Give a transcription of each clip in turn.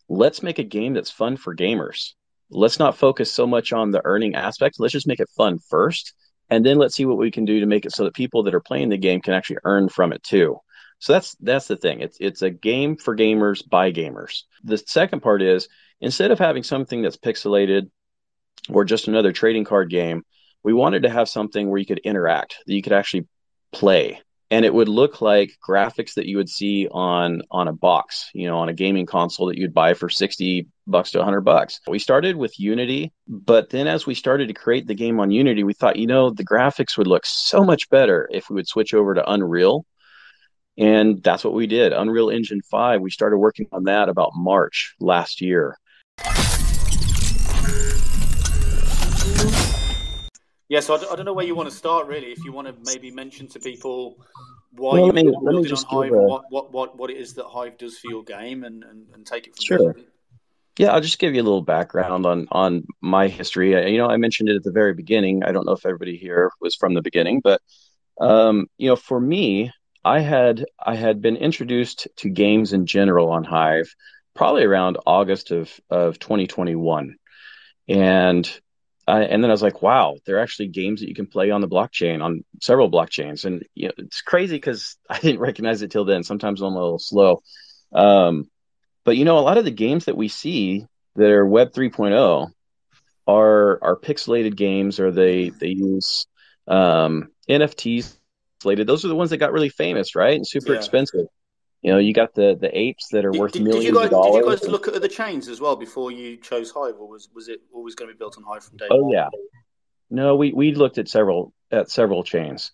let's make a game that's fun for gamers. Let's not focus so much on the earning aspect. Let's just make it fun first, and then let's see what we can do to make it so that people that are playing the game can actually earn from it too. So that's the thing. It's a game for gamers by gamers. The second part is, instead of having something that's pixelated or just another trading card game, we wanted to have something where you could interact, that you could actually play. And it would look like graphics that you would see on a box, on a gaming console that you'd buy for $60 to $100. We started with Unity, but then as we started to create the game on Unity, we thought, the graphics would look so much better if we would switch over to Unreal. And that's what we did. Unreal Engine 5, we started working on that about March last year. Yeah, so I don't know where you want to start, really. If you want to maybe mention to people why Well, you let me building on just give Hive and what it is that Hive does for your game, and take it from there. Sure. Yeah, I'll just give you a little background on my history. I mentioned it at the very beginning. I don't know if everybody here was from the beginning, but for me, I had been introduced to games in general on Hive probably around August of 2021. And then I was like, wow, there are actually games that you can play on the blockchain, on several blockchains. And it's crazy because I didn't recognize it till then. Sometimes I'm a little slow. But a lot of the games that we see that are Web 3.0 are pixelated games, or they use NFTs. Those are the ones that got really famous, right? And super Yeah. expensive. You got the apes that are worth millions of Did you dollars. guys look at other chains as well before you chose Hive, or was it always going to be built on Hive from day Oh one? yeah. No, we looked at several chains.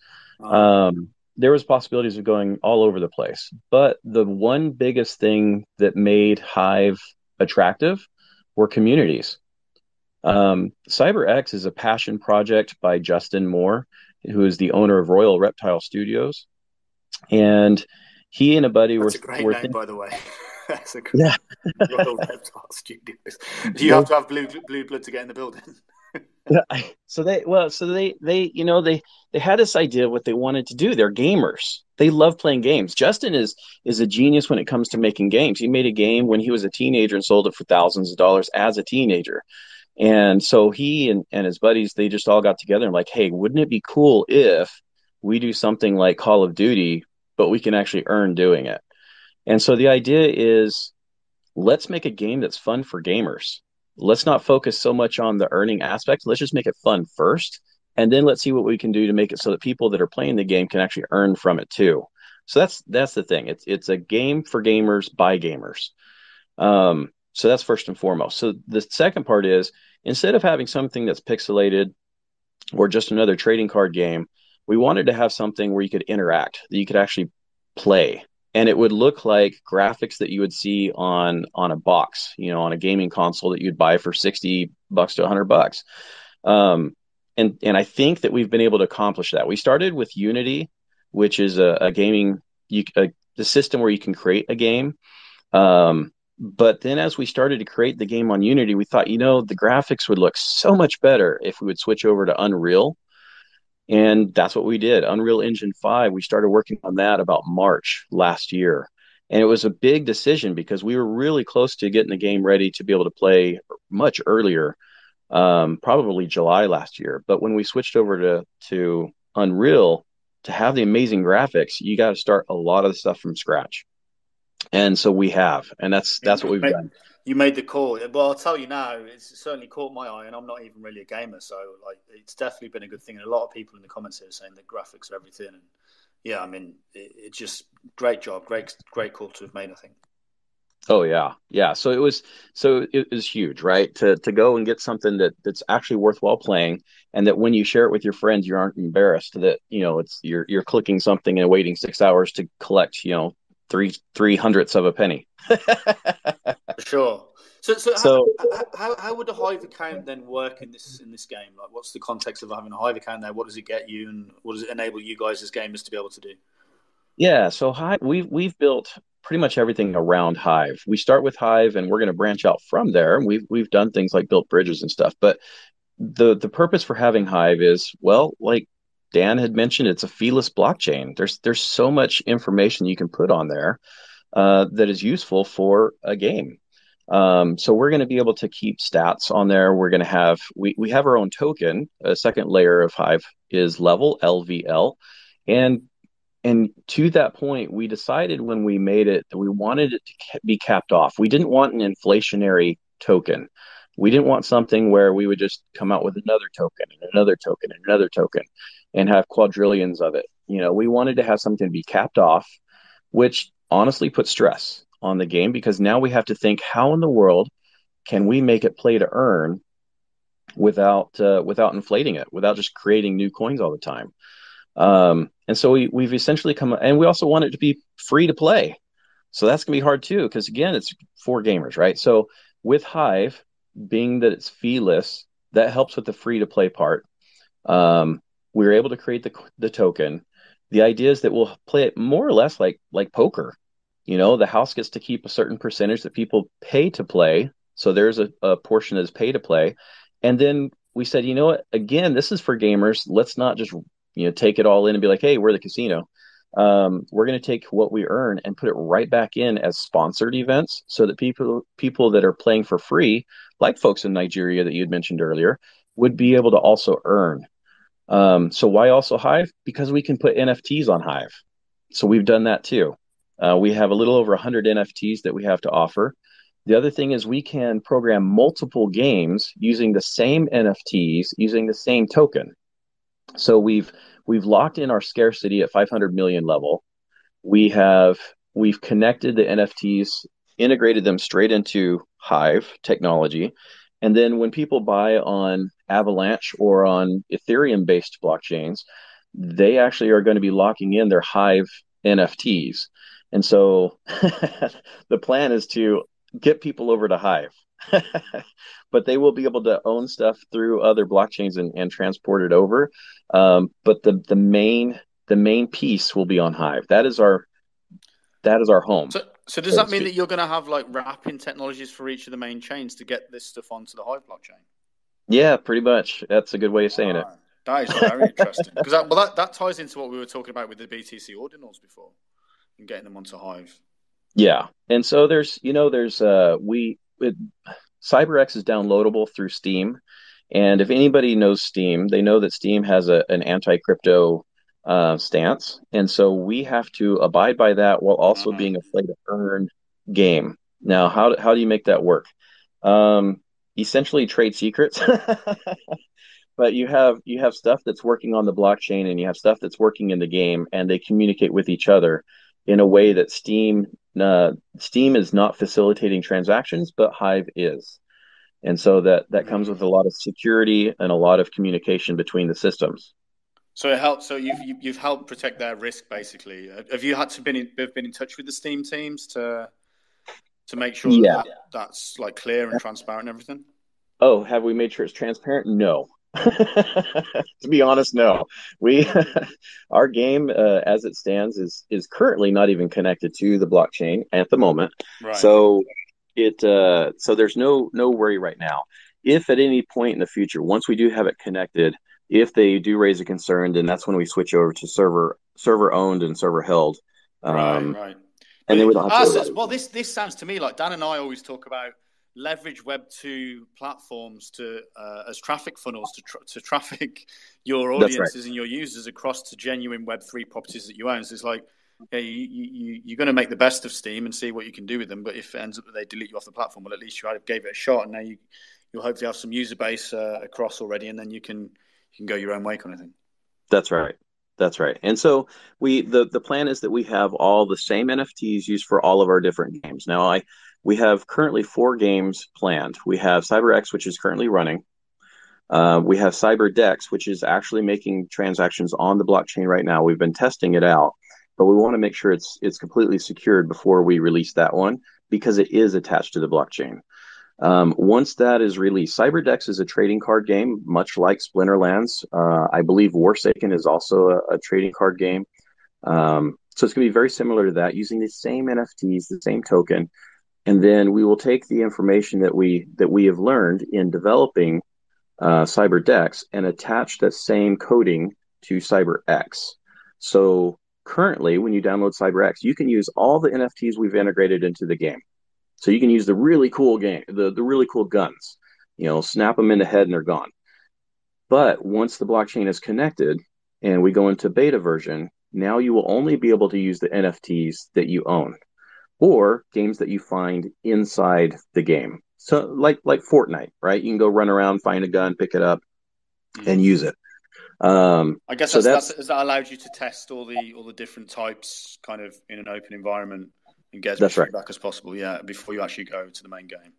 There was possibilities of going all over the place, but the one biggest thing that made Hive attractive were communities. Psyber-X is a passion project by Justin Moore, who is the owner of Royal Reptile Studios, and he and a buddy That's a great were name, by the way. That's a great yeah. Royal Reptile Studios. Do you have to have blue blood to get in the building? So they had this idea of what they wanted to do. They're gamers. They love playing games. Justin is a genius when it comes to making games. He made a game when he was a teenager and sold it for thousands of dollars as a teenager. And so he and his buddies, they just all got together and like, hey, wouldn't it be cool if we do something like Call of Duty, but we can actually earn doing it? And so the idea is, let's make a game that's fun for gamers. Let's not focus so much on the earning aspect. Let's just make it fun first, and then let's see what we can do to make it so that people that are playing the game can actually earn from it too. So that's the thing. It's a game for gamers by gamers. So that's first and foremost. So the second part is, instead of having something that's pixelated or just another trading card game, we wanted to have something where you could interact, that you could actually play. And it would look like graphics that you would see on a box, on a gaming console that you'd buy for $60 to $100. And I think that we've been able to accomplish that. We started with Unity, which is a gaming, the system where you can create a game. But then as we started to create the game on Unity, we thought, the graphics would look so much better if we would switch over to Unreal. And that's what we did. Unreal Engine 5, we started working on that about March last year. And it was a big decision because we were really close to getting the game ready to be able to play much earlier, probably July last year. But when we switched over to Unreal, to have the amazing graphics, you got to start a lot of the stuff from scratch. And so we have, and that's what we've done. You made the call. Well, I'll tell you now, it's certainly caught my eye, and I'm not even really a gamer, so it's definitely been a good thing. And a lot of people in the comments here saying that graphics are everything, and yeah, I mean, it's just great job, great call to have made, I think. Oh yeah. So it was huge, right? To go and get something that's actually worthwhile playing, and that when you share it with your friends, you aren't embarrassed that it's you're clicking something and waiting 6 hours to collect three hundredths of a penny. For sure. So how would a Hive account then work in this game? Like, what's the context of having a Hive account there? What does it get you, and what does it enable you guys as gamers to be able to do? Yeah, so Hive, we've built pretty much everything around Hive. We start with Hive, and we're going to branch out from there. We've done things like built bridges and stuff, but the purpose for having Hive is, well, like Dan had mentioned, it's a feeless blockchain. There's so much information you can put on there that is useful for a game. So we're going to be able to keep stats on there. We're going to have we have our own token. A second layer of Hive is level LVL, and and to that point, we decided when we made it that we wanted it to be capped off. We didn't want an inflationary token. We didn't want something where we would just come out with another token and another token and another token and have quadrillions of it. We wanted to have something to be capped off, which honestly puts stress on the game because now we have to think how in the world can we make it play to earn without inflating it, without just creating new coins all the time. And so we've essentially come, and we also want it to be free to play. So that's gonna be hard too, because again, it's for gamers, right? So with Hive, being that it's feeless, that helps with the free to play part. We were able to create the token. The idea is that we'll play it more or less like poker. The house gets to keep a certain percentage that people pay to play. So there's a portion that is pay to play. And then we said, you know what? Again, this is for gamers. Let's not just take it all in and be like, hey, we're the casino. We're going to take what we earn and put it right back in as sponsored events so that people that are playing for free, like folks in Nigeria that you had mentioned earlier, would be able to also earn. So why also Hive? Because we can put NFTs on Hive. So we've done that too. We have a little over 100 NFTs that we have to offer. The other thing is we can program multiple games using the same NFTs, using the same token. So we've locked in our scarcity at 500 million level. We've connected the NFTs, integrated them straight into Hive technology, and then when people buy on Avalanche or on Ethereum based blockchains, they actually are going to be locking in their Hive NFTs. And so the plan is to get people over to Hive. But they will be able to own stuff through other blockchains and transport it over. But the main piece will be on Hive. That is our home, So does so to that mean that speak. you're going to have like wrapping technologies for each of the main chains to get this stuff onto the Hive blockchain? Yeah, pretty much. That's a good way of saying it. Wow, that is very interesting because that ties into what we were talking about with the BTC ordinals before and getting them onto Hive. Yeah, and so there's Psyber-X is downloadable through Steam, and if anybody knows Steam, they know that Steam has an anti-crypto stance, and so we have to abide by that while also Uh, being a play to earn game. Now, how do you make that work? Um, Essentially, trade secrets. But you have stuff that's working on the blockchain and you have stuff that's working in the game and they communicate with each other in a way that Steam is not facilitating transactions, but Hive is. And so that comes with a lot of security and a lot of communication between the systems. so it helps. So you've helped protect their risk basically. Have you had to been in touch with the Steam teams to make sure Yeah. that's like clear and transparent and everything? Oh, have we made sure it's transparent? No. To be honest, no. We our game as it stands is currently not even connected to the blockchain at the moment. Right. So so there's no worry right now. If at any point in the future, once we do have it connected, if they do raise a concern, then that's when we switch over to server owned and server held. Right, Um, right. and then But we don't have to worry about it. well, this sounds to me like Dan and I always talk about leverage Web2 platforms to as traffic funnels to traffic your That's right. audiences and your users across to genuine Web3 properties that you own. So it's like, yeah, you're going to make the best of Steam and see what you can do with them. But if it ends up that they delete you off the platform, well, at least you gave it a shot, and now you'll hopefully have some user base across already, and then you can go your own way, kind of thing. That's right. That's right. And so the plan is that we have all the same NFTs used for all of our different games. Now we have currently 4 games planned. We have Psyber-X, which is currently running. We have Cyber-Dex, which is actually making transactions on the blockchain right now. We've been testing it out, but we want to make sure it's completely secured before we release that one because it is attached to the blockchain. Once that is released, Cyber-Dex is a trading card game, much like Splinterlands. I believe Warsaken is also a trading card game. So it's going to be very similar to that, using the same NFTs, the same token, and then we will take the information that we have learned in developing Cyber-Dex and attach that same coding to Cyber-X. So currently, when you download Cyber-X, you can use all the NFTs we've integrated into the game. So you can use the really cool the really cool guns, snap them in the head and they're gone. But once the blockchain is connected and we go into beta version, now you will only be able to use the NFTs that you own or games that you find inside the game. So like Fortnite, right? You can go run around, find a gun, pick it up, and use it. I guess so that allowed you to test all the different types kind of in an open environment and get as much feedback as possible, before you actually go to the main game.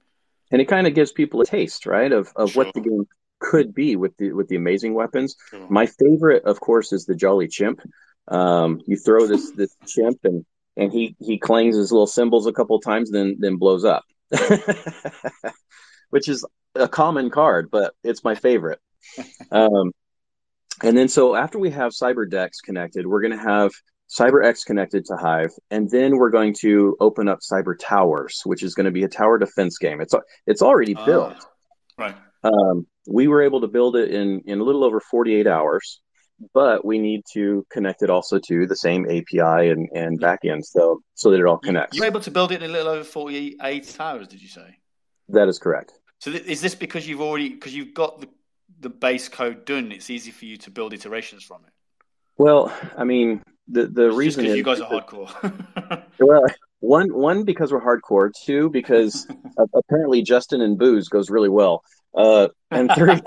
And it kind of gives people a taste, right, of Sure. what the game could be with the amazing weapons. Sure. My favorite, of course, is the Jolly Chimp. You throw this chimp and he clangs his little cymbals a couple times, then blows up, which is a common card, but it's my favorite. And then so after we have Cyber-X connected, we're going to have Psyber-X connected to Hive, and then we're going to open up Cyber Towers, which is going to be a tower defense game. It's already built. Right. We were able to build it in a little over 48 hours, but we need to connect it also to the same API and backend so that it all connects. You were able to build it in a little over 48 hours, did you say? That is correct. So is this because you've got the base code done, it's easy for you to build iterations from it? Well, I mean, the reason is you guys are hardcore. Well, one because we're hardcore. Two, because apparently Justin and Booze goes really well. And three,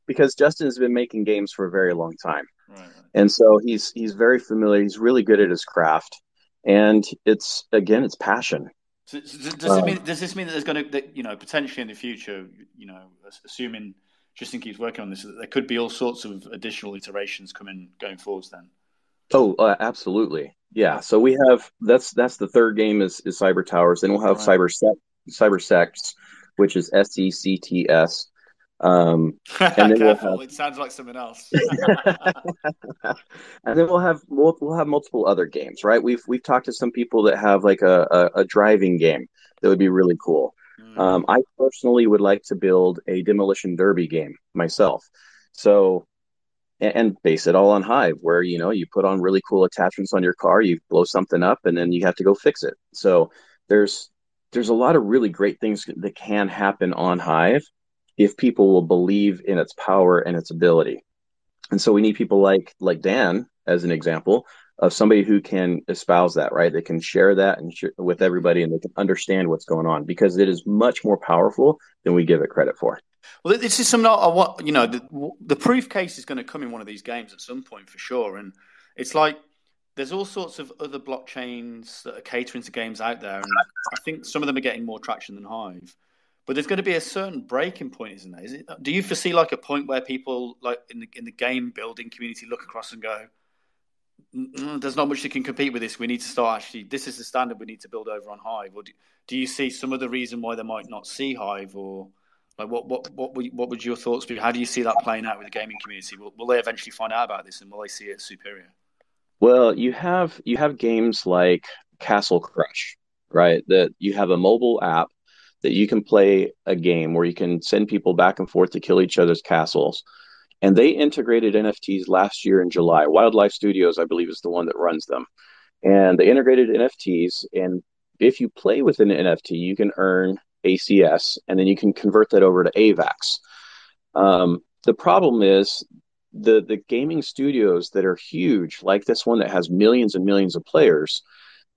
because Justin has been making games for a very long time, right. And so he's very familiar. He's really good at his craft, and it's passion. So does this mean that there's going to, potentially in the future, assuming Justin keeps working on this, that there could be all sorts of additional iterations going forwards then? Oh, absolutely. Yeah. So we have that's the third game is Cyber Towers. Then we'll have Cyber-Sex, which is SECTS. And then careful, it sounds like something else. And then we'll have multiple other games, right? We've talked to some people that have like a driving game that would be really cool. I personally would like to build a demolition derby game myself. So and base it all on Hive, where you put on really cool attachments on your car, you blow something up, and then you have to go fix it. So there's a lot of really great things that can happen on Hive if people will believe in its power and its ability. And so we need people like Dan as an example of somebody who can espouse that, right? They can share that with everybody, and they can understand what's going on, because it is much more powerful than we give it credit for. Well, this is something I want. The proof case is going to come in one of these games at some point for sure, and it's like there's all sorts of other blockchains that are catering to games out there, and I think some of them are getting more traction than Hive. But there's going to be a certain breaking point, isn't there? Do you foresee like a point where people like in the game building community look across and go, "There's not much that can compete with this. We need to start this is the standard we need to build over on Hive." Or do you see some of the reason why they might not see Hive, or like what would your thoughts be? How do you see that playing out with the gaming community? Will they eventually find out about this, and will they see it as superior? Well, you have games like Castle Crush, right? That you have a mobile app that you can play a game where you can send people back and forth to kill each other's castles. And they integrated NFTs last year in July. Wildlife Studios, I believe, is the one that runs them. And they integrated NFTs, and if you play with an NFT, you can earn ACS, and then you can convert that over to AVAX. The problem is the gaming studios that are huge, like this one that has millions and millions of players,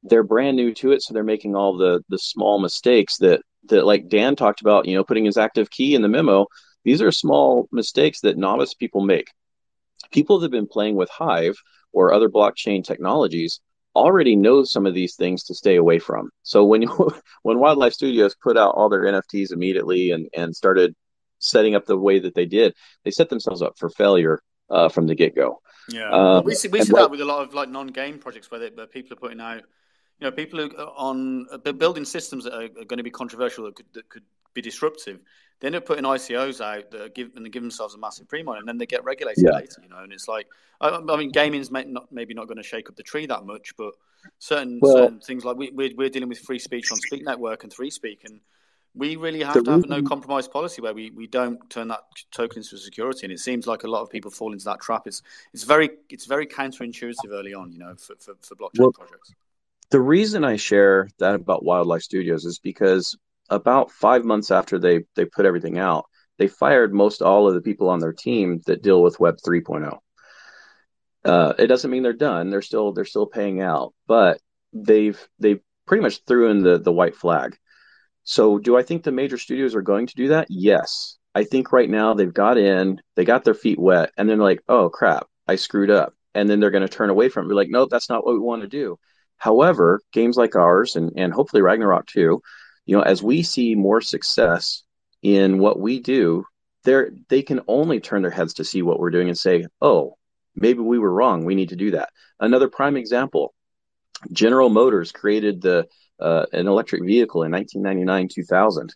they're brand new to it, so they're making all the small mistakes that like Dan talked about, putting his active key in the memo. These are small mistakes that novice people make. People that have been playing with Hive or other blockchain technologies already know some of these things to stay away from. So when Wildlife Studios put out all their NFTs immediately and started setting up the way that they did, they set themselves up for failure from the get-go. Yeah, we see that with a lot of like non-game projects where people are putting out, people who are on building systems that are going to be controversial, that could be disruptive. They end up putting ICOs out that give themselves a massive pre-mine, and then they get regulated later. And it's like, I mean, gaming's maybe not going to shake up the tree that much, but certain things like we're dealing with free speech on Speak Network and 3Speak, and we really have to have a no compromise policy where we don't turn that token into security. And it seems like a lot of people fall into that trap. It's very counterintuitive early on, for blockchain projects. The reason I share that about Wildlife Studios is because about 5 months after they put everything out, they fired most all of the people on their team that deal with Web 3.0. It doesn't mean they're done. They're still paying out, but they've pretty much threw in the white flag. So do I think the major studios are going to do that? Yes. I think right now they got their feet wet, and then like, oh crap, I screwed up. And then they're going to turn away from it. Be like, nope, that's not what we want to do. However, games like ours and hopefully Ragnarok too, as we see more success in what we do, they can only turn their heads to see what we're doing and say, oh, maybe we were wrong. We need to do that. Another prime example, General Motors created the an electric vehicle in 1999, 2000,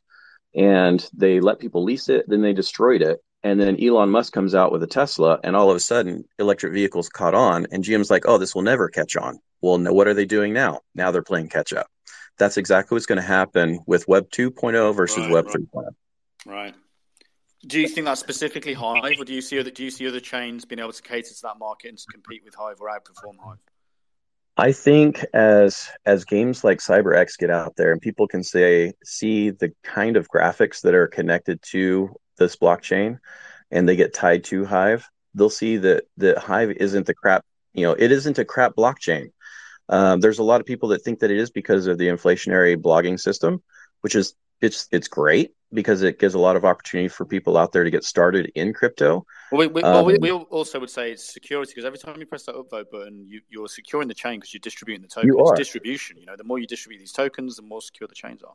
and they let people lease it. Then they destroyed it. And then Elon Musk comes out with a Tesla, and all of a sudden, electric vehicles caught on. And GM's like, oh, this will never catch on. Well, no, what are they doing now? Now they're playing catch up. That's exactly what's going to happen with Web 2.0 versus Web 3.0. Right. Do you think that's specifically Hive, or do you see other chains being able to cater to that market and to compete with Hive or outperform Hive? I think as games like Psyber-X get out there and people can see the kind of graphics that are connected to this blockchain and they get tied to Hive, they'll see that Hive isn't the crap, it isn't a crap blockchain. There's a lot of people that think that it is because of the inflationary blogging system, which is it's great because it gives a lot of opportunity for people out there to get started in crypto. We also would say it's security, because every time you press that upvote button, you're securing the chain because you're distributing the token. It's distribution. The more you distribute these tokens, the more secure the chains are.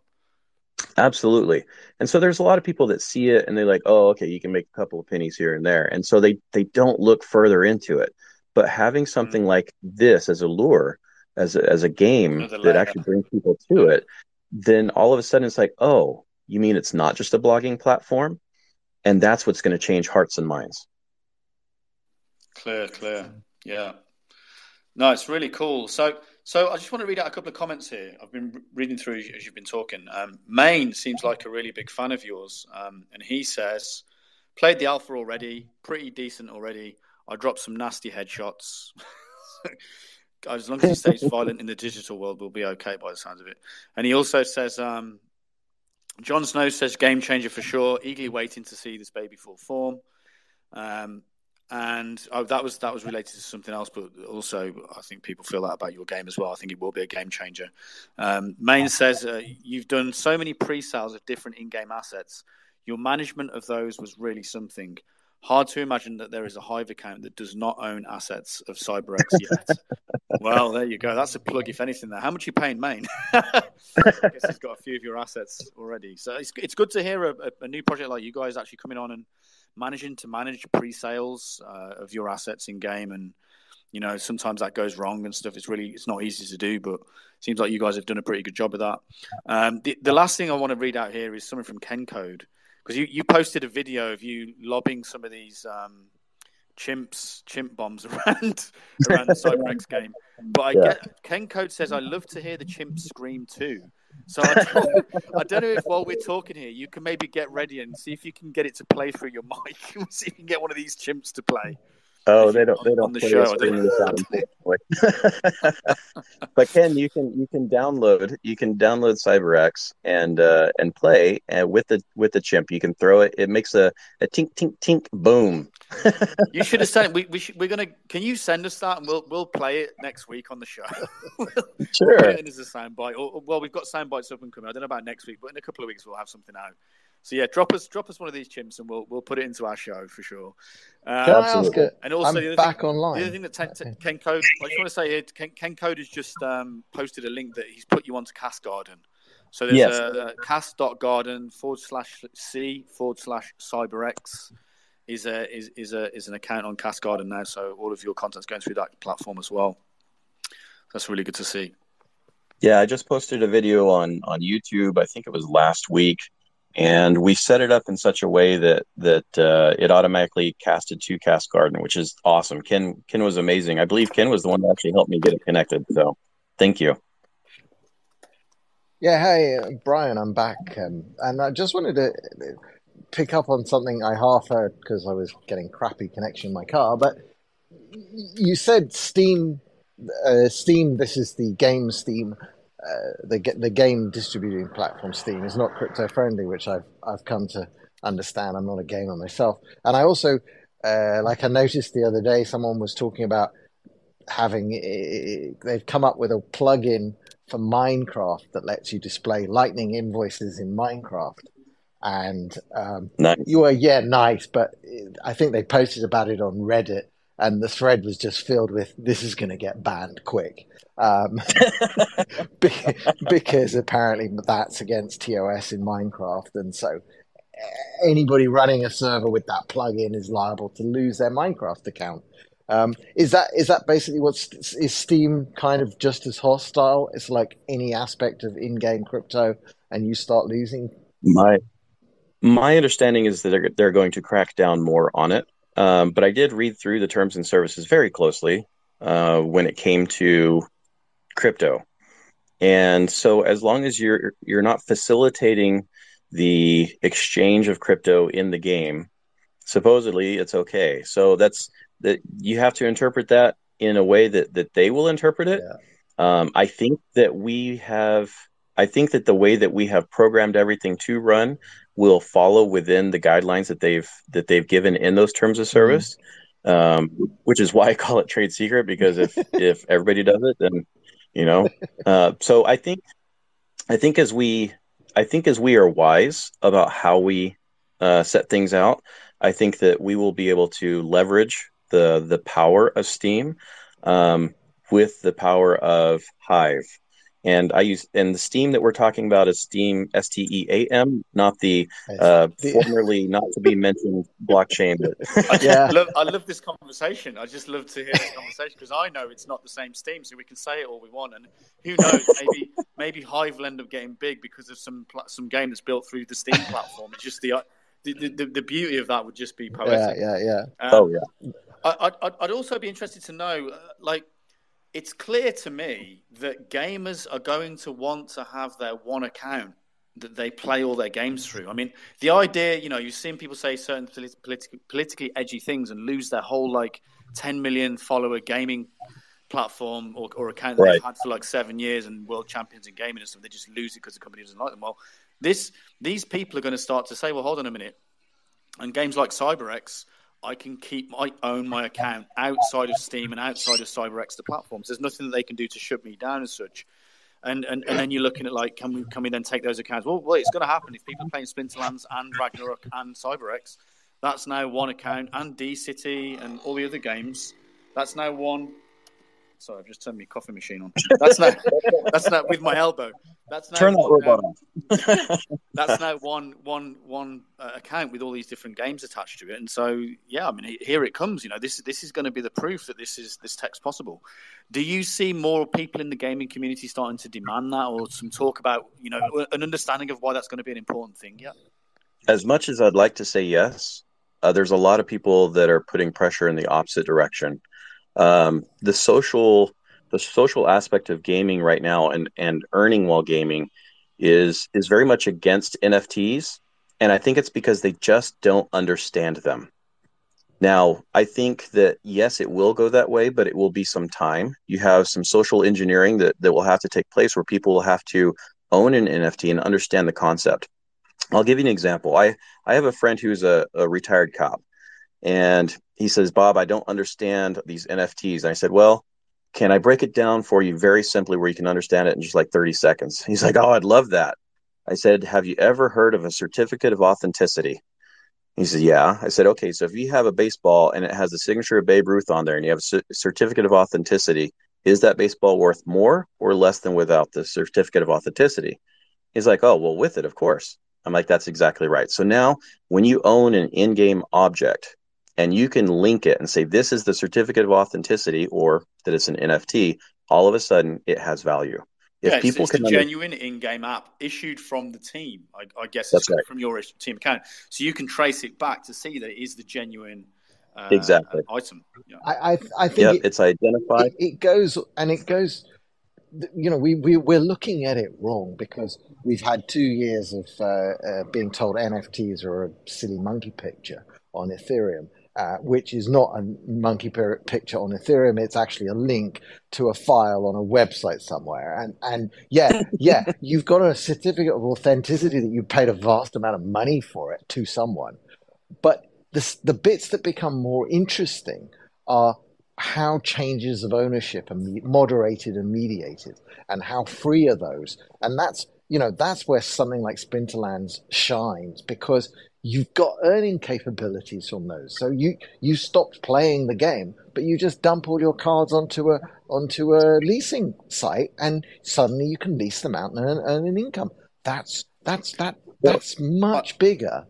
Absolutely. And so there's a lot of people that see it and they're like, oh, okay, you can make a couple of pennies here and there. And so they don't look further into it. But having something like this as a lure, as a game that actually brings people to it, then all of a sudden it's like, oh, you mean it's not just a blogging platform? And that's what's going to change hearts and minds. Clear. Yeah. No, it's really cool. So I just want to read out a couple of comments here. I've been reading through as you've been talking. Maine seems like a really big fan of yours. And he says, played the alpha already, pretty decent already. I dropped some nasty headshots. As long as he stays violent in the digital world, we'll be okay by the sounds of it. And he also says, Jon Snow says, game changer for sure. Eagerly waiting to see this baby full form. And that was related to something else, but also I think people feel that about your game as well. I think it will be a game changer. Maine says, you've done so many pre-sales of different in-game assets. Your management of those was really something. Hard to imagine that there is a Hive account that does not own assets of Psyber-X yet. Well, there you go. That's a plug, if anything, there. How much are you paying, Maine? I guess he's got a few of your assets already. So it's good to hear a new project like you guys actually coming on and managing to manage pre-sales of your assets in game. And, sometimes that goes wrong and stuff. It's not easy to do, but it seems like you guys have done a pretty good job of that. The last thing I want to read out here is something from Ken Code. Because you posted a video of you lobbing some of these chimp bombs around the Cyber-X game. But Ken Code says, I love to hear the chimp scream too. So I don't know if while we're talking here, you can maybe get ready and see if you can get it to play through your mic. See if you can get one of these chimps to play. Oh, they don't on the play show. But Ken, you can download Cyber-X and play with the chimp. You can throw it. It makes a tink tink tink boom. You should have said we're gonna. Can you send us that and we'll play it next week on the show? Sure. We'll put it in as a soundbite. Well, we've got soundbites up and coming. I don't know about next week, but in a couple of weeks we'll have something out. So yeah, drop us one of these chimps and we'll put it into our show for sure. Can I ask it? And also, I'm back online. The other thing that Ken Code, I just want to say here, Ken Code has just posted a link that he's put you onto Cast Garden. So there's a cast.garden/c/Cyber-X is an account on Cast Garden now. So all of your content's going through that platform as well. That's really good to see. Yeah, I just posted a video on YouTube. I think it was last week. And we set it up in such a way that it automatically casted to Cast Garden, which is awesome. Ken was amazing. I believe Ken was the one that actually helped me get it connected. So thank you. Yeah, hey, Brian, I'm back. And I just wanted to pick up on something I half heard because I was getting crappy connection in my car. But you said Steam Steam. This is the game Steam. The game distributing platform Steam is not crypto friendly, which I've come to understand. I'm not a gamer myself, and I also like I noticed the other day someone was talking about having they've come up with a plugin for Minecraft that lets you display lightning invoices in Minecraft. And Nice. you were, yeah, nice, but I think they posted about it on Reddit, and the thread was just filled with this is going to get banned quick. Um, because apparently that's against TOS in Minecraft, and so anybody running a server with that plugin is liable to lose their Minecraft account. Is that basically is Steam kind of just as hostile? It's like any aspect of in-game crypto, and you start losing. My my understanding is that they're going to crack down more on it. But I did read through the terms and services very closely when it came to crypto. And so as long as you're not facilitating the exchange of crypto in the game, supposedly it's okay. So that's that you have to interpret that in a way that they will interpret it. Yeah. I think that I think that the way that we have programmed everything to run will follow within the guidelines that they've given in those terms of Mm. service, which is why I call it trade secret, because if everybody does it, then you know. So I think as we I think as we are wise about how we set things out, I think that we will be able to leverage the power of Steam um, with the power of Hive. And the Steam that we're talking about is Steam STEAM, not the formerly not to be mentioned blockchain. Yeah. I love this conversation. I just love to hear this conversation because I know it's not the same Steam, so we can say it all we want. And who knows, maybe Hive will end up getting big because of some game that's built through the Steam platform. It's just the beauty of that would just be poetic. Yeah. Oh yeah. I'd also be interested to know, it's clear to me that gamers are going to want to have their one account that they play all their games through. I mean, the idea, you've seen people say certain politically edgy things and lose their whole 10 million follower gaming platform or account that Right. they've had for 7 years and world champions in gaming and stuff. They just lose it because the company doesn't like them. Well, these people are going to start to say, well, hold on a minute. And games like Psyber-X, I own my account outside of Steam and outside of Cyber-X, the platforms. There's nothing that they can do to shut me down as such. And then you're looking at can we then take those accounts? Well, it's going to happen if people are playing Splinterlands and Ragnarok and Cyber-X. That's now one account, and D-City and all the other games. That's now one. Sorry, I've just turned my coffee machine on. That's now with my elbow. That's now Turn that robot on. That's now one account with all these different games attached to it. And so, yeah, I mean, here it comes. This is going to be the proof that this tech's possible. Do you see more people in the gaming community starting to demand that, or some talk about an understanding of why that's going to be an important thing? Yeah. As much as I'd like to say yes, there's a lot of people that are putting pressure in the opposite direction. The social aspect of gaming right now and earning while gaming is very much against NFTs, and I think it's because they just don't understand them. Now, I think that yes, it will go that way, but it will be some time. You have some social engineering that will have to take place where people will have to own an NFT and understand the concept. I'll give you an example. I have a friend who's a retired cop. And he says, Bob, I don't understand these NFTs. And I said, well, can I break it down for you very simply where you can understand it in just 30 seconds? He's like, oh, I'd love that. I said, have you ever heard of a certificate of authenticity? He said, yeah. I said, okay, so if you have a baseball and it has the signature of Babe Ruth on there and you have a certificate of authenticity, is that baseball worth more or less than without the certificate of authenticity? He's like, oh, well, with it, of course. I'm like, that's exactly right. So now when you own an in-game object, and you can link it and say, this is the certificate of authenticity, or that it's an NFT, all of a sudden it has value. If people it's a genuine in-game app issued from the team, I guess it's right. From your team account. So you can trace it back to see that it is the genuine exactly item. Yeah. I think it's identified. It goes. We're looking at it wrong because we've had 2 years of being told NFTs are a silly monkey picture on Ethereum. which is not a monkey picture on Ethereum. It's actually a link to a file on a website somewhere. And yeah, you've got a certificate of authenticity that you paid a vast amount of money for it to someone. But the bits that become more interesting are how changes of ownership are moderated and mediated, and how free are those. And that's where something like Splinterlands shines, because you've got earning capabilities from those. So you stopped playing the game, but you just dump all your cards onto a leasing site, and suddenly you can lease them out and earn an income. That's much bigger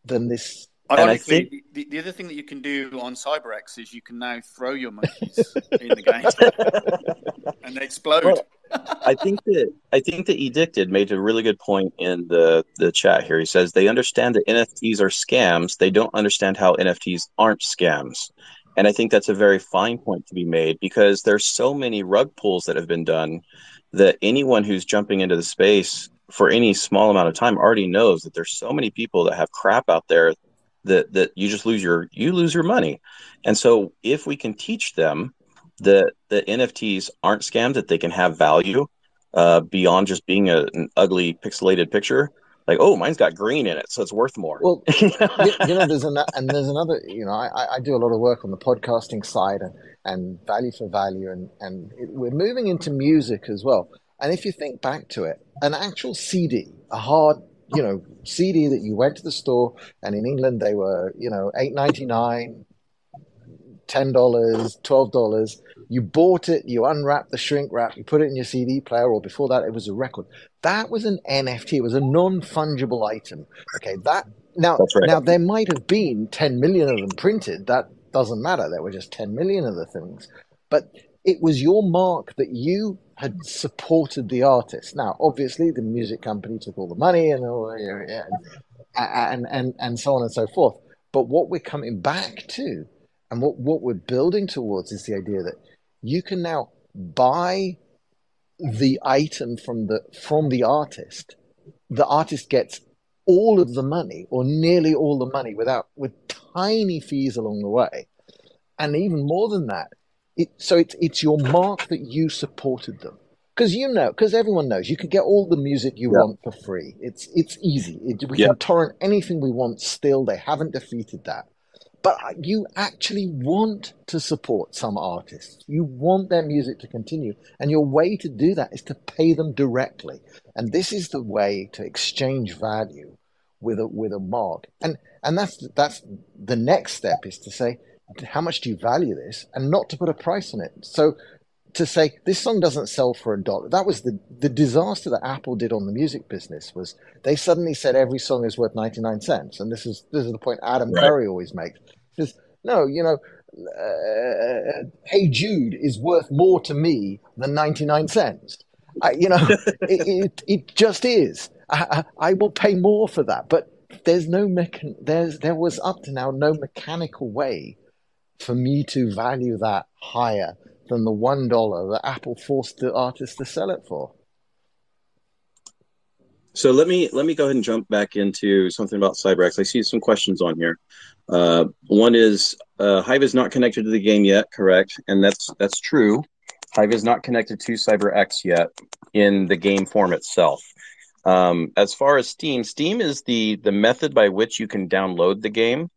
than this. Ironically, the other thing that you can do on Psyber-X is you can now throw your monkeys in the game and they explode. Well, I think that Edicted made a really good point in the chat here. He says they understand that NFTs are scams. They don't understand how NFTs aren't scams. And I think that's a very fine point to be made, because there's so many rug pulls that have been done that anyone who's jumping into the space for any small amount of time already knows that there's so many people that have crap out there that you just lose your money. And so if we can teach them that NFTs aren't scams, that they can have value beyond just being an ugly pixelated picture, like, oh, mine's got green in it, so it's worth more. Well, there's another, I do a lot of work on the podcasting side and value for value, and we're moving into music as well. And if you think back to it, an actual CD, a hard CD that you went to the store, and in England they were, $8.99, $10, $12. You bought it, you unwrapped the shrink wrap, you put it in your CD player, or before that it was a record. That was an NFT. It was a non-fungible item. Okay, now there might have been 10 million of them printed. That doesn't matter. There were just 10 million of the things. But it was your mark that you had supported the artist. Now, obviously, the music company took all the money and so on and so forth. But what we're coming back to, and what we're building towards, is the idea that you can now buy the item from the artist. The artist gets all of the money, or nearly all the money, with tiny fees along the way, and even more than that. It's your mark that you supported them, because everyone knows you can get all the music you want for free. It's easy. We can torrent anything we want. Still, they haven't defeated that. But you actually want to support some artists. You want their music to continue. And your way to do that is to pay them directly. And this is the way to exchange value with a mark. And that's the next step, is to say, how much do you value this? And not to put a price on it. So to say, this song doesn't sell for $1. That was the disaster that Apple did on the music business. Was they suddenly said every song is worth 99 cents. And this is the point Adam Curry always makes. He says, no, Hey Jude is worth more to me than 99 cents. It just is. I will pay more for that. But there's there was up to now no mechanical way for me to value that higher than the $1 that Apple forced the artist to sell it for. So let me go ahead and jump back into something about Psyber-X. I see some questions on here. One is Hive is not connected to the game yet, correct? And that's true. Hive is not connected to Psyber-X yet in the game form itself. As far as Steam is the method by which you can download the game.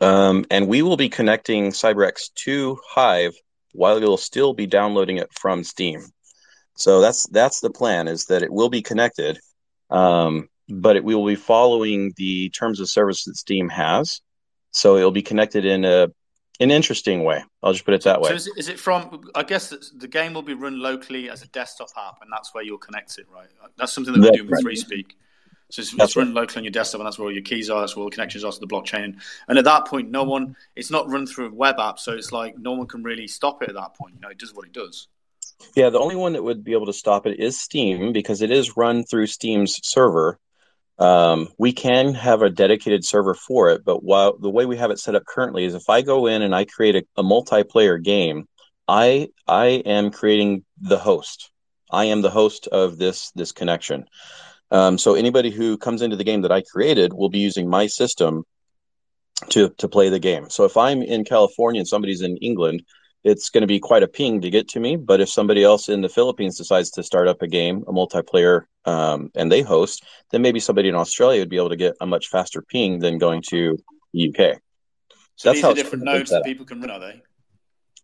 And we will be connecting Psyber-X to Hive while you'll still be downloading it from Steam. So that's the plan, is that it will be connected, but we will be following the terms of service that Steam has. So it'll be connected in an interesting way. I'll just put it that way. So is it from? I guess the game will be run locally as a desktop app, and that's where you'll connect it, right? That's something that we're doing with FreeSpeak. So it's run locally on your desktop, and that's where all your keys are. That's where all the connections are to the blockchain. And at that point, it's not run through a web app, so it's like no one can really stop it at that point. It does what it does. Yeah, the only one that would be able to stop it is Steam, because it is run through Steam's server. We can have a dedicated server for it, but while the way we have it set up currently is, if I go in and I create a multiplayer game, I am creating the host. I am the host of this connection. So anybody who comes into the game that I created will be using my system to play the game. So if I'm in California and somebody's in England, it's going to be quite a ping to get to me. But if somebody else in the Philippines decides to start up a game, a multiplayer, and they host, then maybe somebody in Australia would be able to get a much faster ping than going to the UK. So That's these how are it's different currently nodes set that up. people can run, are they?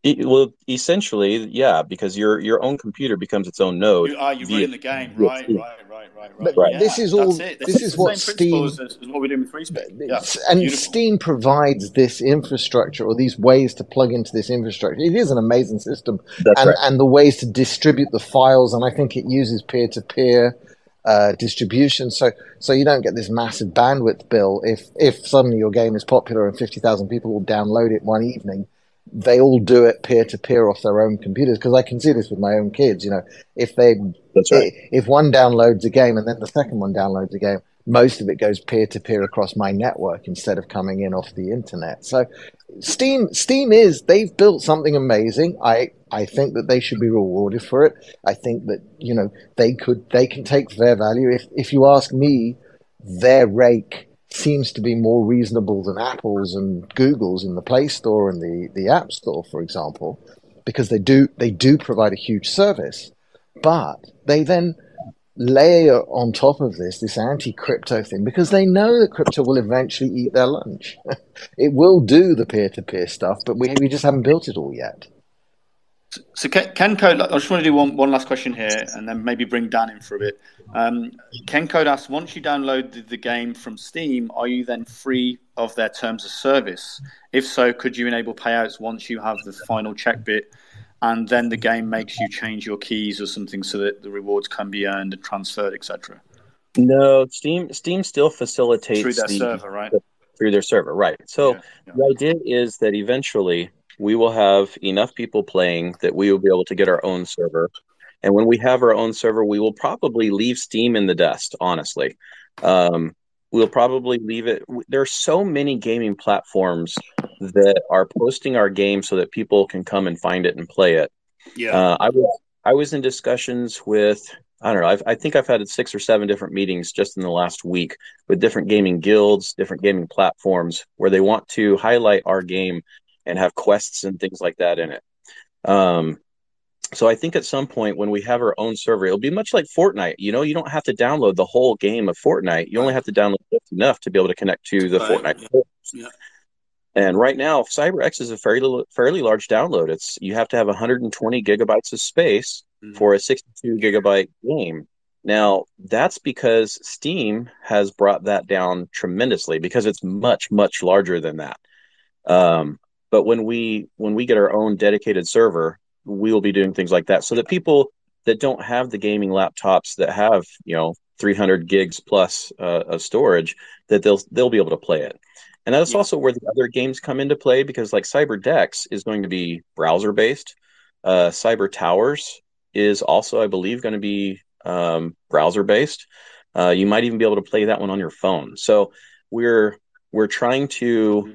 Well, essentially, yeah, because your own computer becomes its own node You're via, running the game, via right, Steam. right, right, right, But right. Right. this Yeah, is that's all. it. This It's is the what same principle Steam as what we do with FreeSpeak. Yeah, and beautiful. Steam provides this infrastructure or these ways to plug into this infrastructure. It is an amazing system, That's right. and the ways to distribute the files. And I think it uses peer to peer distribution, so you don't get this massive bandwidth bill if suddenly your game is popular and 50,000 people will download it one evening. They all do it peer to peer off their own computers, because I can see this with my own kids. If they That's right. if one downloads a game and then the second one downloads a game, most of it goes peer to peer across my network instead of coming in off the internet. So Steam is, they've built something amazing. I think that they should be rewarded for it. I think that they can take fair value. If you ask me, their rake seems to be more reasonable than Apple's and Google's in the Play Store and the App Store, for example, because they do provide a huge service. But they then layer on top of this anti-crypto thing, because they know that crypto will eventually eat their lunch. It will do the peer-to-peer stuff, but we just haven't built it all yet. So Ken Code, I just want to do one last question here, and then maybe bring Dan in for a bit. Ken Code asks, once you download the game from Steam, are you then free of their terms of service? If so, could you enable payouts once you have the final check bit, and then the game makes you change your keys or something so that the rewards can be earned and transferred, etc.? No, Steam still Through facilitates their server, right? through their server, right? So Yeah, yeah. the idea is that eventually we will have enough people playing that we will be able to get our own server. And when we have our own server, we will probably leave Steam in the dust, honestly. We'll probably leave it. There are so many gaming platforms that are posting our game so that people can come and find it and play it. Yeah. I was in discussions with, I don't know, I think I've had 6 or 7 different meetings just in the last week with different gaming guilds, different gaming platforms where they want to highlight our game and have quests and things like that in it. Um, so I think at some point when we have our own server, it'll be much like Fortnite. You don't have to download the whole game of Fortnite. You only Right. have to download just enough to be able to connect to the Right. Fortnite. Yeah. Yeah. And right now, Cyber-X is a fairly large download. You have to have 120 gigabytes of space Mm. for a 62 gigabyte game. Now, that's because Steam has brought that down tremendously because it's much, much larger than that. But when we get our own dedicated server, we will be doing things like that so that people that don't have the gaming laptops that have 300 gigs plus of storage, that they'll be able to play it. And that's Yeah. also where the other games come into play, because like Cyber-Dex is going to be browser based. Cyber Towers is also, I believe, going to be browser based. You might even be able to play that one on your phone. So we're trying to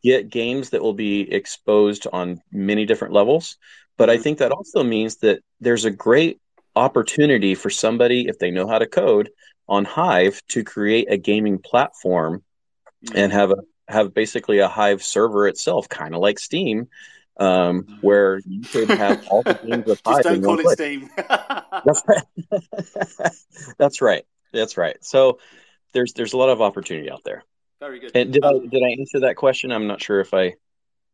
get games that will be exposed on many different levels. But I Mm-hmm. think that also means that there's a great opportunity for somebody, if they know how to code, on Hive to create a gaming platform and Mm. have basically a Hive server itself, kind of like Steam, where you could have all the games of Just Hive in don't one call it place. Steam. That's right. That's right. That's right. So there's a lot of opportunity out there. Very good. And did I answer that question? I'm not sure if I.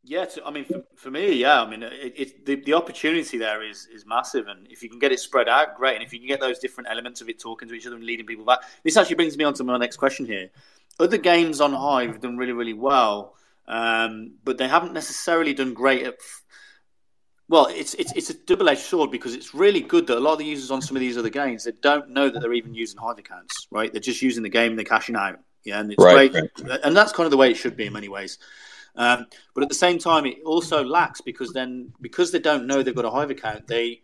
Yeah, I mean, for me, yeah, I mean, the opportunity there is massive, and if you can get it spread out, great. And if you can get those different elements of it talking to each other and leading people back, this actually brings me on to my next question here. Other games on Hive have done really, really well, but they haven't necessarily done great at. Well, it's a double-edged sword, because it's really good that a lot of the users on some of these other games, they don't know that they're even using Hive accounts, right? They're just using the game and they're cashing out, yeah, and it's Right. great, and that's kind of the way it should be in many ways. But at the same time, it also lacks, because they don't know they've got a Hive account, they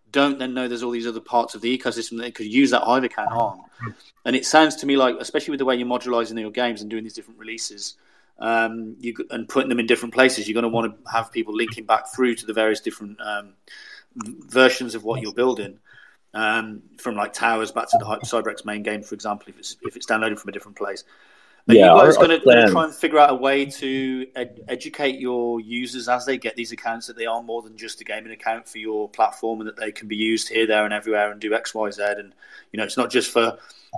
don't then know there's all these other parts of the ecosystem that they could use that Hive account on. And it sounds to me like, especially with the way you're modularizing your games and doing these different releases, and putting them in different places, you're going to want to have people linking back through to the various different versions of what you're building, from like towers back to the Cyber-X main game, for example, if it's downloaded from a different place. Are you Yeah, guys our going to plan. try and figure out a way to educate your users as they get these accounts that they are more than just a gaming account for your platform, and that they can be used here, there, and everywhere, and do X, Y, Z, and it's not just for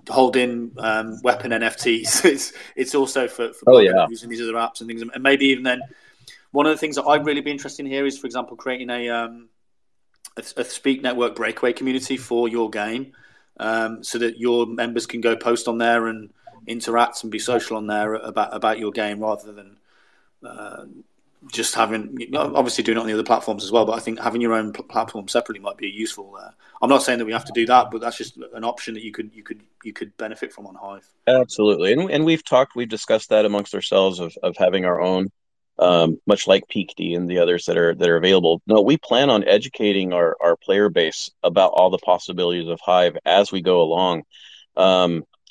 holding weapon NFTs. It's also for Oh blogging and yeah, using these other apps and things, and maybe even then. One of the things that I'd really be interested in here is, for example, creating a Speak Network breakaway community for your game, so that your members can go post on there and interact and be social on there about your game, rather than just having, obviously doing it on the other platforms as well. But I think having your own platform separately might be useful. I'm not saying that we have to do that, but that's just an option that you could benefit from on Hive. absolutely. And we've discussed that amongst ourselves of having our own, much like Peak D and the others that are available. No, we plan on educating our player base about all the possibilities of Hive as we go along.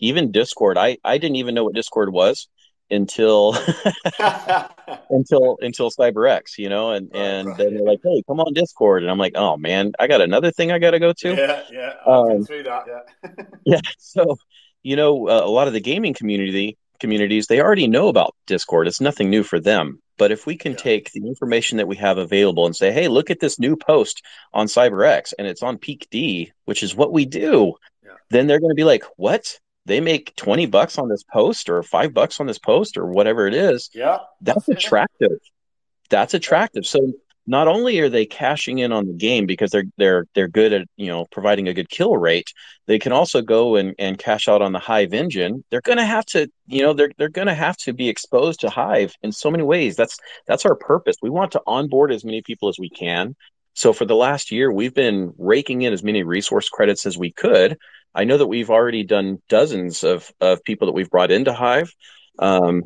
Even Discord, I didn't even know what Discord was until until Cyber-X, Right, and right, then they're like, "Hey, come on Discord," and I'm like, "Oh man, I got another thing I got to go to." yeah. I've been Um, through that. Yeah, yeah, so a lot of the gaming communities, they already know about Discord. It's nothing new for them. But if we can yeah, take the information that we have available and say, "Hey, look at this new post on Cyber-X, and it's on Peak D, which is what we do," yeah. then they're going to be like, "What? They make $20 on this post, or $5 on this post, or whatever it is." Yeah, That's that's it. attractive. That's Yeah, attractive. So not only are they cashing in on the game because they're good at providing a good kill rate, they can also go and cash out on the Hive engine. They're going to have to they're going to have to be exposed to Hive in so many ways. That's our purpose. We want to onboard as many people as we can. So for the last year, we've been raking in as many resource credits as we could. I know that we've already done dozens of people that we've brought into Hive,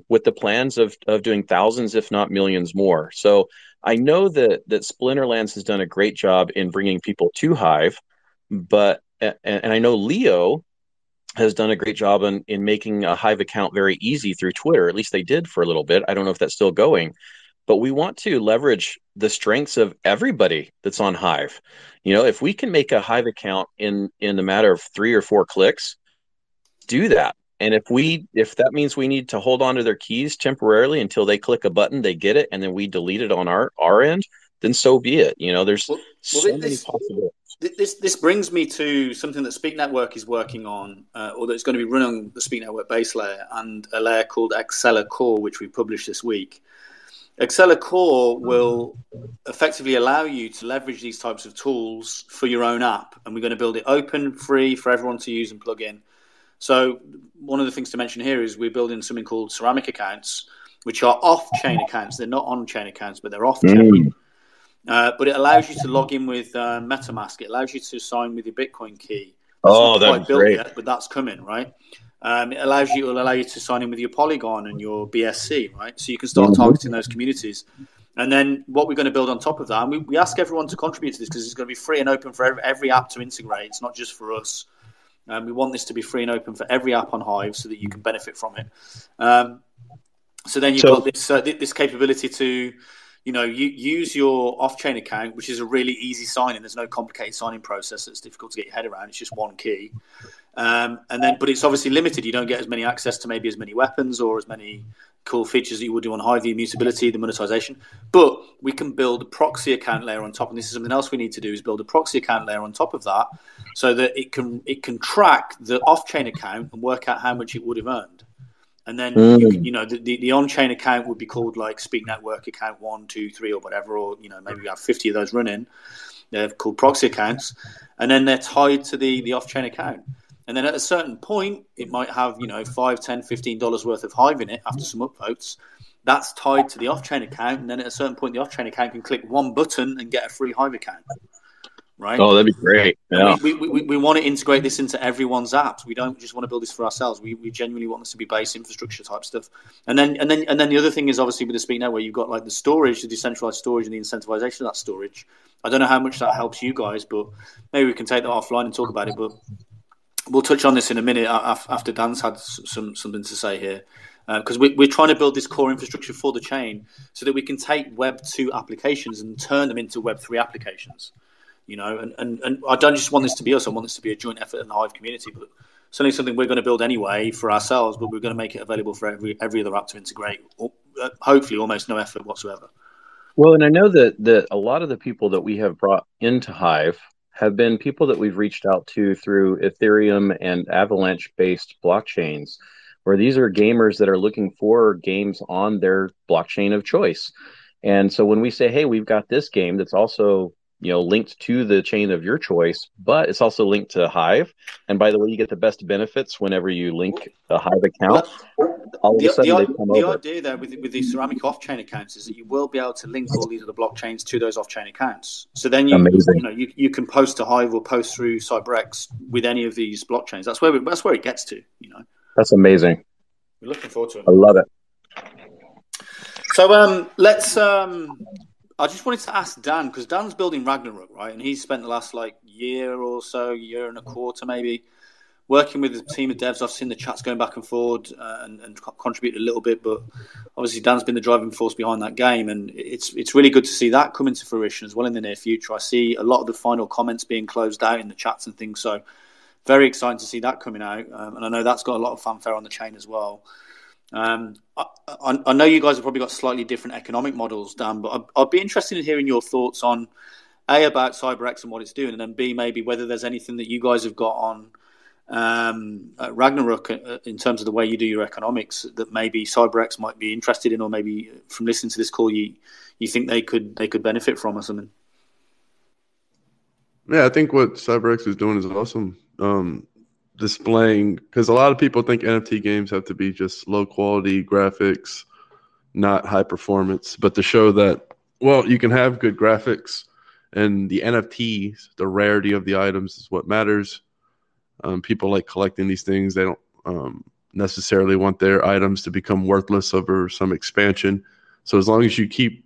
with the plans of doing thousands, if not millions more. So I know that Splinterlands has done a great job in bringing people to Hive, but and I know Leo has done a great job in making a Hive account very easy through Twitter. At least they did for a little bit. I don't know if that's still going, but we want to leverage the strengths of everybody that's on Hive. If we can make a Hive account in the matter of 3 or 4 clicks, do that. And if that means we need to hold on to their keys temporarily until they click a button, they get it, and then we delete it on our end, then so be it. There's well, so many possibilities. this brings me to something that Speak Network is working on, or that's going to be run on the Speak Network base layer, and a layer called Acceler Core, which we published this week. Acceler Core will effectively allow you to leverage these types of tools for your own app, and we're going to build it open, free for everyone to use and plug in. So one of the things to mention here is we're building something called ceramic accounts, which are off-chain accounts. They're not on-chain accounts, but they're off-chain. Mm. But it allows you to log in with MetaMask. It allows you to sign with your Bitcoin key. That's Oh, not that'd be quite built great. yet, but that's coming, right? It will allow you to sign in with your Polygon and your BSC, right? So you can start targeting Mm-hmm. those communities. And then what we're going to build on top of that, and we ask everyone to contribute to this because it's going to be free and open for every app to integrate. It's not just for us. We want this to be free and open for every app on Hive so that you can benefit from it. So then you've got So this capability to, use your off-chain account, which is a really easy sign-in. There's no complicated sign-in process that's difficult to get your head around. It's just one key. But it's obviously limited. You don't get as many access to maybe as many weapons or as many cool features that you would do on Hive, the immutability, the monetization. But we can build a proxy account layer on top, and this is something else we need to do, is build a proxy account layer on top of that, so that it can track the off-chain account and work out how much it would have earned. And then the on-chain account would be called like Speak Network account 1, 2, 3, or whatever, or maybe we have 50 of those running. They're called proxy accounts, and then they're tied to the off-chain account. And then at a certain point, it might have, $5, $10, $15 worth of Hive in it after some upvotes. That's tied to the off-chain account. And then at a certain point, the off-chain account can click one button and get a free Hive account, right? that'd be great. And Yeah. we want to integrate this into everyone's apps. We don't just want to build this for ourselves. We genuinely want this to be base infrastructure type stuff. And then the other thing is obviously with the Speak Network, you've got like the storage, the decentralized storage, and the incentivization of that storage. I don't know how much that helps you guys, but maybe we can take that offline and talk about it. But we'll touch on this in a minute after Dan's had something to say here, because we're trying to build this core infrastructure for the chain so that we can take Web 2 applications and turn them into Web 3 applications. And I don't just want this to be us. I want this to be a joint effort in the Hive community. But certainly something we're going to build anyway for ourselves, but we're going to make it available for every other app to integrate. Hopefully, almost no effort whatsoever. Well, and I know that a lot of the people that we have brought into Hive have been people that we've reached out to through Ethereum and Avalanche-based blockchains, where these are gamers that are looking for games on their blockchain of choice. And so when we say, hey, we've got this game that's also, linked to the chain of your choice, but it's also linked to Hive. And by the way, you get the best benefits whenever you link a Hive account. All of a sudden they come the over. idea there with these ceramic off-chain accounts is that you will be able to link all these other blockchains to those off-chain accounts. So then you can post to Hive or post through Psyber-X with any of these blockchains. That's where it gets to. That's amazing. We're looking forward to it. I love it. So let's. I just wanted to ask Dan, because Dan's building Ragnarok, right? And he's spent the last year or so, year and a quarter maybe, working with a team of devs. I've seen the chats going back and forward and contributed a little bit, but obviously Dan's been the driving force behind that game, and it's really good to see that come into fruition as well in the near future. I see a lot of the final comments being closed out in the chats and things, so very exciting to see that coming out, and I know that's got a lot of fanfare on the chain as well. I know you guys have probably got slightly different economic models, Dan, but I'd be interested in hearing your thoughts on A, about Psyber-X and what it's doing, and then B, maybe whether there's anything that you guys have got on Ragnarok in terms of the way you do your economics that maybe Psyber-X might be interested in, or maybe from listening to this call you think they could benefit from or something. Yeah, I think what Psyber-X is doing is awesome. Displaying, because a lot of people think NFT games have to be just low quality graphics, not high performance, but to show that, well, you can have good graphics and the NFTs, the rarity of the items is what matters. People like collecting these things. They don't necessarily want their items to become worthless over some expansion. So as long as you keep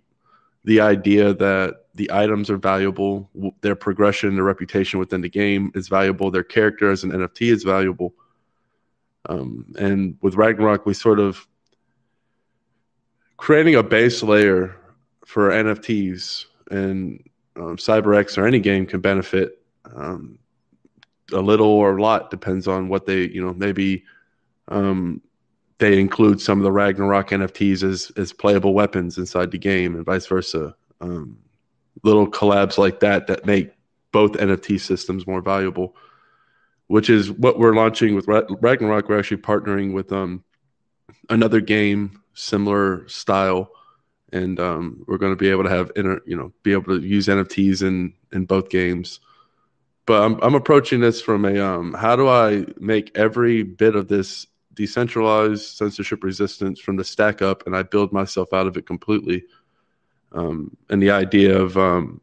the idea that the items are valuable, their progression, their reputation within the game is valuable, their character as an NFT is valuable. And with Ragnarok, we sort of creating a base layer for NFTs, and Psyber-X or any game can benefit a little or a lot, depends on what they, maybe they include some of the Ragnarok NFTs as playable weapons inside the game and vice versa. Little collabs like that make both NFT systems more valuable, which is what we're launching with Ragnarok. We're actually partnering with another game, similar style, and we're going to be able to have be able to use NFTs in both games. But I'm approaching this from a how do I make every bit of this decentralized, censorship resistance from the stack up, and I build myself out of it completely. And the idea of the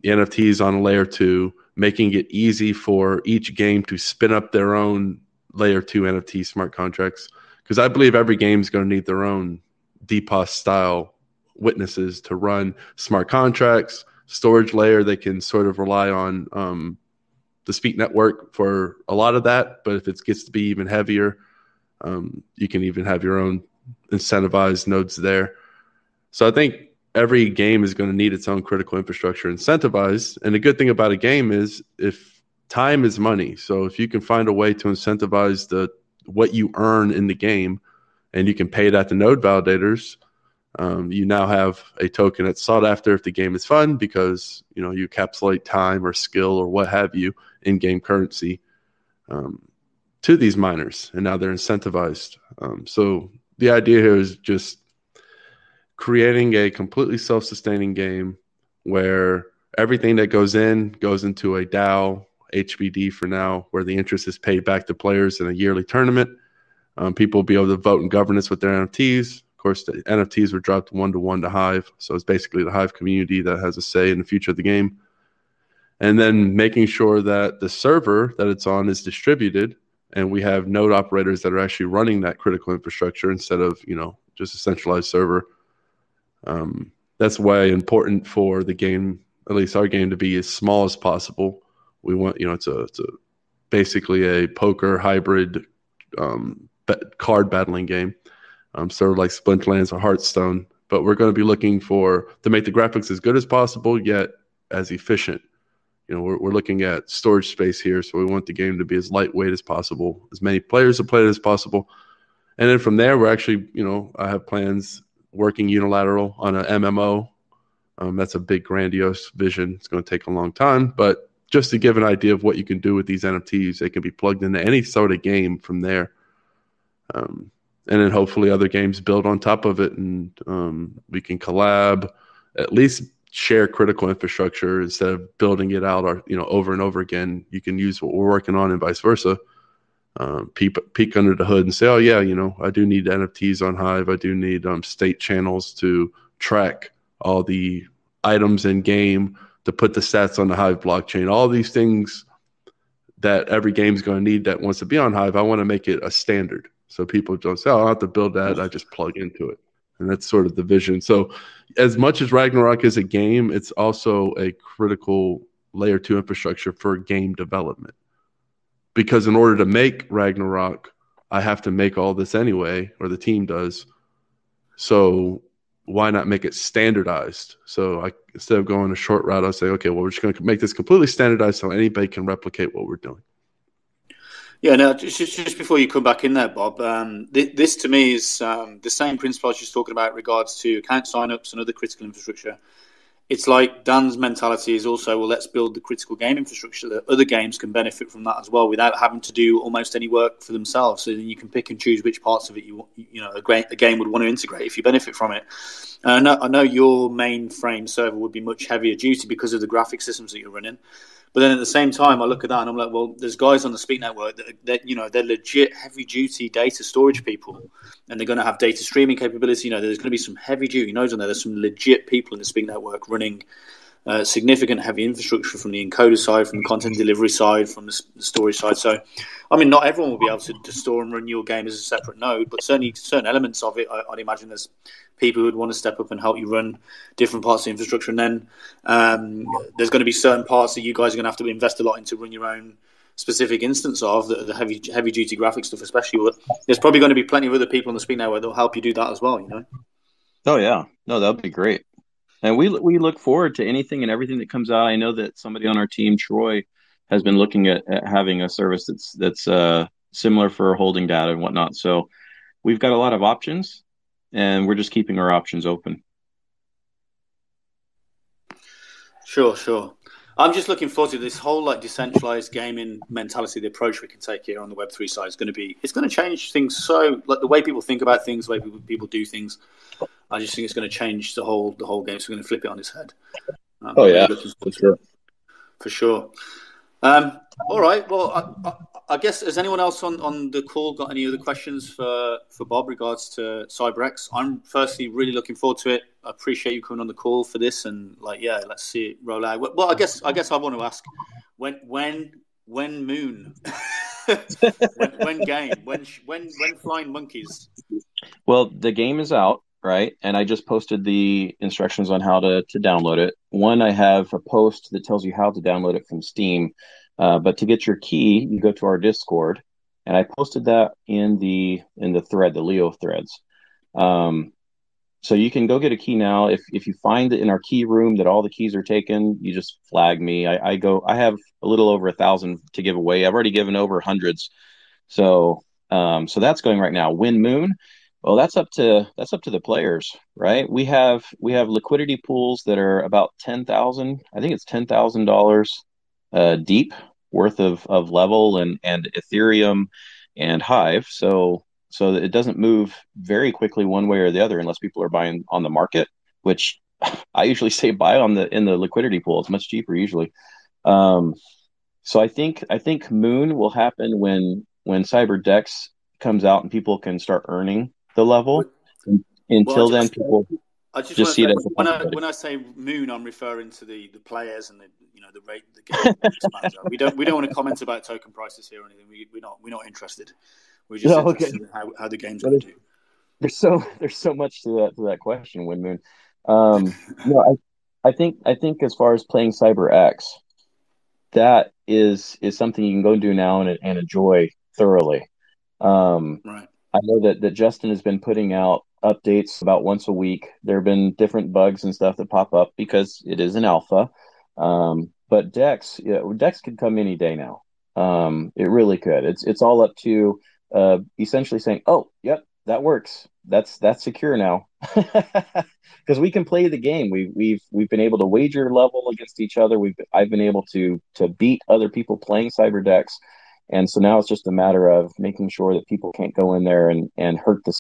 NFTs on layer 2, making it easy for each game to spin up their own layer 2 NFT smart contracts, because I believe every game is going to need their own DPoS style witnesses to run smart contracts. Storage layer, they can sort of rely on the Speak network for a lot of that, but if it gets to be even heavier, you can even have your own incentivized nodes there. So I think every game is going to need its own critical infrastructure incentivized. And the good thing about a game is if time is money. So if you can find a way to incentivize what you earn in the game, and you can pay that to node validators, you now have a token that's sought after if the game is fun, because you encapsulate time or skill or what have you in game currency to these miners, and now they're incentivized. So the idea here is just creating a completely self-sustaining game where everything that goes into a DAO, HBD for now, where the interest is paid back to players in a yearly tournament. People will be able to vote in governance with their NFTs. Of course, the NFTs were dropped 1-to-1 to Hive. So it's basically the Hive community that has a say in the future of the game. And then making sure that the server that it's on is distributed, and we have node operators that are actually running that critical infrastructure instead of, just a centralized server. That's why important for the game, at least our game, to be as small as possible. We want, it's basically a poker hybrid card battling game, sort of like Splinterlands or Hearthstone. But we're going to be looking to make the graphics as good as possible, yet as efficient. we're looking at storage space here, so we want the game to be as lightweight as possible, as many players to play it as possible. And then from there, we're actually, I have plans working unilateral on an MMO. That's a big, grandiose vision. It's going to take a long time, but just to give an idea of what you can do with these NFTs, they can be plugged into any sort of game from there. And then hopefully other games build on top of it, and we can collab, at least share critical infrastructure instead of building it out over and over again. You can use what we're working on and vice versa. Peek under the hood and say, oh yeah, I do need NFTs on Hive. I do need state channels to track all the items in game, to put the stats on the Hive blockchain. All these things that every game's going to need that wants to be on Hive, I want to make it a standard. So people don't say, oh, I don't have to build that. I just plug into it. And that's sort of the vision. So as much as Ragnarok is a game, it's also a critical layer 2 infrastructure for game development. Because in order to make Ragnarok, I have to make all this anyway, or the team does. So why not make it standardized? So instead of going a short route, I'll say, okay, well, we're just going to make this completely standardized so anybody can replicate what we're doing. Yeah, no, just before you come back in there, Bob, this to me is the same principle I was just talking about in regards to account signups and other critical infrastructure. It's like Dan's mentality is also, well, let's build the critical game infrastructure that other games can benefit from that as well without having to do almost any work for themselves. So then you can pick and choose which parts of it a game would want to integrate if you benefit from it. And I know your mainframe server would be much heavier duty because of the graphic systems that you're running. But then at the same time, I look at that and I'm like, well, there's guys on the Speak Network that they're legit heavy-duty data storage people, and they're going to have data streaming capability. There's going to be some heavy-duty nodes on there. There's some legit people in the Speak Network running significant heavy infrastructure from the encoder side, from the content delivery side, from the storage side. So, I mean, not everyone will be able to store and run your game as a separate node, but certainly certain elements of it, I'd imagine there's people who would want to step up and help you run different parts of the infrastructure. And then there's going to be certain parts that you guys are going to have to invest a lot into run your own specific instance of the heavy-duty graphic stuff, especially. There's probably going to be plenty of other people on the Speak Network that will help you do that as well, Oh, yeah. No, that would be great. And we look forward to anything and everything that comes out. I know that somebody on our team, Troy, has been looking at having a service that's similar for holding data and whatnot. So we've got a lot of options, and we're just keeping our options open. Sure. I'm just looking forward to this whole decentralized gaming mentality. The approach we can take here on the Web3 side is going to change things. So the way people think about things, the way people do things. I just think it's going to change the whole game. So we're going to flip it on its head. Oh yeah, for sure. All right. Well, I guess has anyone else on the call got any other questions for Bob regards to Psyber-X? I'm firstly really looking forward to it. I appreciate you coming on the call for this, and let's see it roll out. Well, I guess I want to ask when Moon, when game, when Flying Monkeys. Well, the game is out, right? And I just posted the instructions on how to download it. One, I have a post that tells you how to download it from Steam. But to get your key, you go to our Discord, and I posted that in the thread, the Leo threads. So you can go get a key now. If you find it in our key room that all the keys are taken, you just flag me. I have a little over 1,000 to give away. I've already given over hundreds. So that's going right now. Win Moon. Well, that's up to the players, right? We have liquidity pools that are about 10,000. I think it's $10,000 deep worth of level and Ethereum and Hive. So that it doesn't move very quickly one way or the other unless people are buying on the market, which I usually say buy in the liquidity pool. It's much cheaper usually. So I think Moon will happen when Cyber-X comes out and people can start earning the level. Until then, people just see it as a when I say Moon, I'm referring to the players and the rate the game expands. We don't want to comment about token prices here or anything. We're not interested. We're just interested in how the game's going to do. There's so much to that question, Win Moon. No, I think as far as playing Cyber-X, that is something you can go do now and enjoy thoroughly. Right. I know that Justin has been putting out updates about once a week. There have been different bugs and stuff that pop up because it is an alpha. but Dex, yeah, Dex could come any day now. It really could. It's all up to essentially saying, "Oh, yep, that works. That's secure now," because we can play the game. We've been able to wager level against each other. I've been able to beat other people playing Cyber Dex, and so now it's just a matter of making sure that people can't go in there and hurt the